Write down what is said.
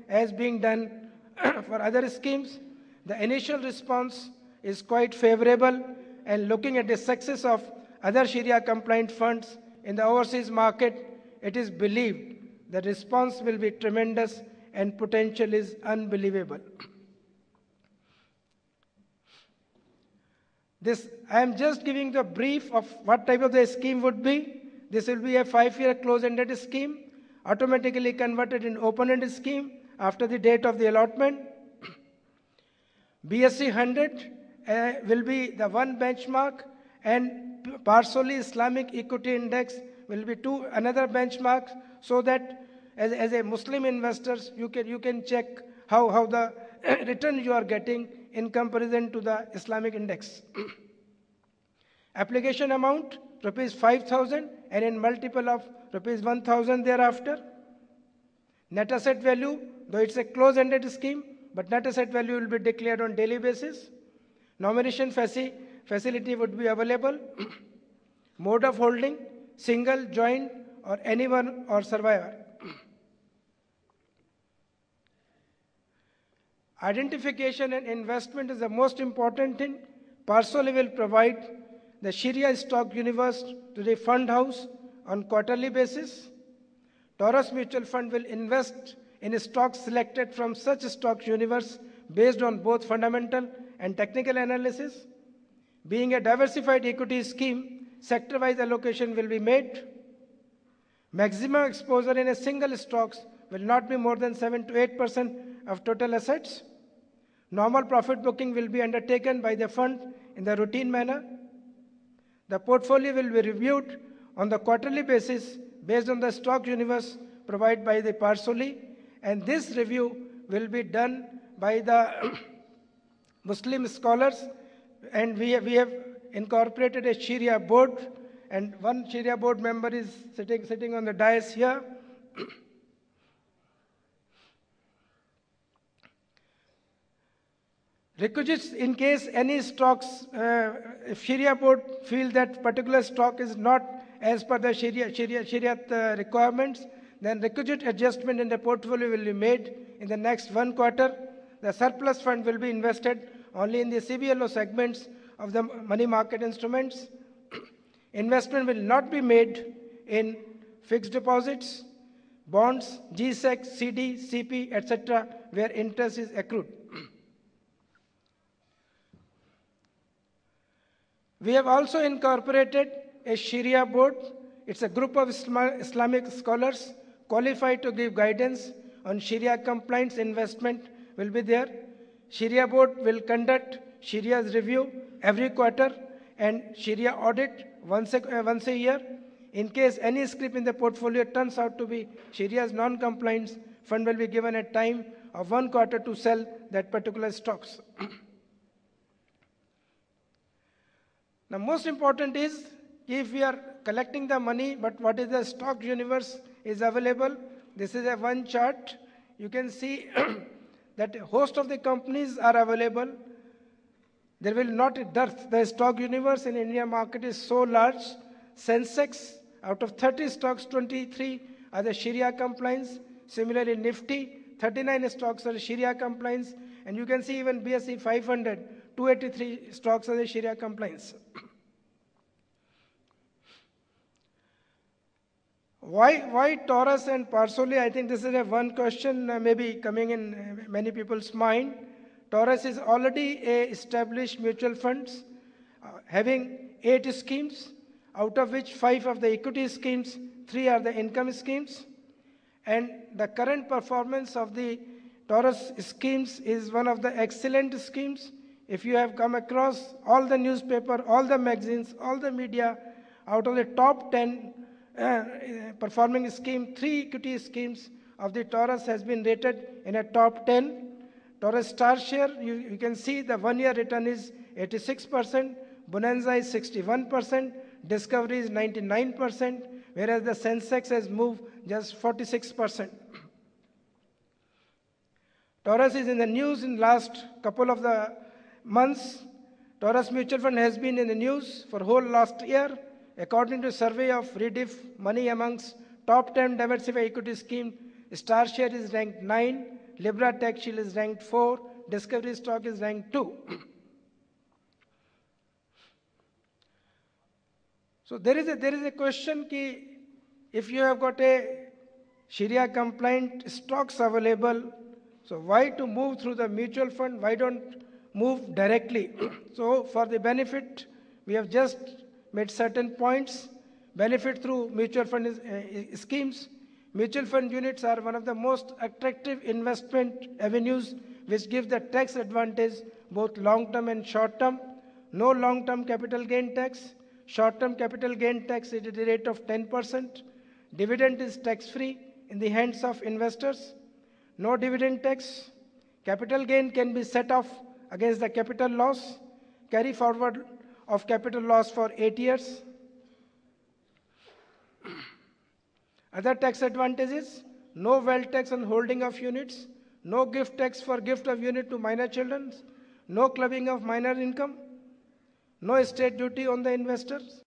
as being done for other schemes. The initial response is quite favorable, and looking at the success of other Sharia-compliant funds in the overseas market, it is believed the response will be tremendous and potential is unbelievable. I am just giving the brief of what type of the scheme would be. This will be a 5-year close-ended scheme, automatically converted in open-ended scheme after the date of the allotment. BSE 100 will be the one benchmark, and Parsoli Islamic Equity Index will be another benchmark, so that as a Muslim investors, you can check how the return you are getting in comparison to the Islamic index. Application amount, rupees 5,000, and in multiple of rupees 1,000 thereafter. Net asset value, though it's a close-ended scheme, but net asset value will be declared on daily basis. Nomination facility would be available. Mode of holding, single, joint, or anyone or survivor. Identification and investment is the most important thing. Parsoli will provide the Sharia stock universe to the fund house on quarterly basis. Taurus Mutual Fund will invest in stocks selected from such stock universe based on both fundamental and technical analysis. Being a diversified equity scheme, sector-wise allocation will be made. Maximum exposure in a single stocks will not be more than 7 to 8% of total assets. Normal profit booking will be undertaken by the fund in the routine manner. The portfolio will be reviewed on the quarterly basis based on the stock universe provided by the Parsoli, and this review will be done by the Muslim scholars, and we have incorporated a Sharia board, and one Sharia board member is sitting on the dais here. Requisites in case any stocks, if Sharia board feel that particular stock is not as per the Sharia requirements, then requisite adjustment in the portfolio will be made in the next 1 quarter. The surplus fund will be invested only in the CBLO segments of the money market instruments. Investment will not be made in fixed deposits, bonds, GSEC, CD, CP, etc., where interest is accrued. We have also incorporated a Sharia board. It's a group of Islamic scholars qualified to give guidance on Sharia compliance investment will be there. Sharia board will conduct Sharia's review every quarter and Sharia audit once a year. In case any scrip in the portfolio turns out to be Sharia's non-compliance, fund will be given a time of 1 quarter to sell that particular stocks. Now, most important is if we are collecting the money, but what is the stock universe is available. This is a one chart. You can see that a host of the companies are available. There will not be dearth. The stock universe in India market is so large. Sensex, out of 30 stocks, 23 are the Sharia compliance. Similarly, Nifty, 39 stocks are Sharia compliance. And you can see even BSE 500, 283 stocks are the Sharia compliance. Why Taurus and Parsoli? I think this is a one question maybe coming in many people's mind. Taurus is already a established mutual funds having 8 schemes, out of which 5 of the equity schemes, 3 are the income schemes. And the current performance of the Taurus schemes is one of the excellent schemes. If you have come across all the newspaper, all the magazines, all the media, out of the top 10 performing scheme, 3 equity schemes of the Taurus has been rated in a top 10. Taurus Star Share, you can see the 1-year return is 86%, Bonanza is 61%, Discovery is 99%, whereas the Sensex has moved just 46%. Taurus is in the news in last couple of the months. Taurus Mutual Fund has been in the news for whole last year. According to a survey of Rediff Money amongst top 10 diversified equity scheme, Star Share is ranked 9, Libra Tech Shield is ranked 4, Discovery stock is ranked 2. So there is a question ki if you have got a Sharia compliant stocks available, so why to move through the mutual fund? Why don't move directly? So for the benefit, we have just made certain points. Benefit through mutual fund schemes. Mutual fund units are one of the most attractive investment avenues which give the tax advantage both long-term and short-term. No long-term capital gain tax. Short-term capital gain tax is at the rate of 10%. Dividend is tax-free in the hands of investors. No dividend tax. Capital gain can be set off against the capital loss. Carry forward of capital loss for 8 years. Other tax advantages: no wealth tax on holding of units, no gift tax for gift of unit to minor children, no clubbing of minor income, no estate duty on the investors.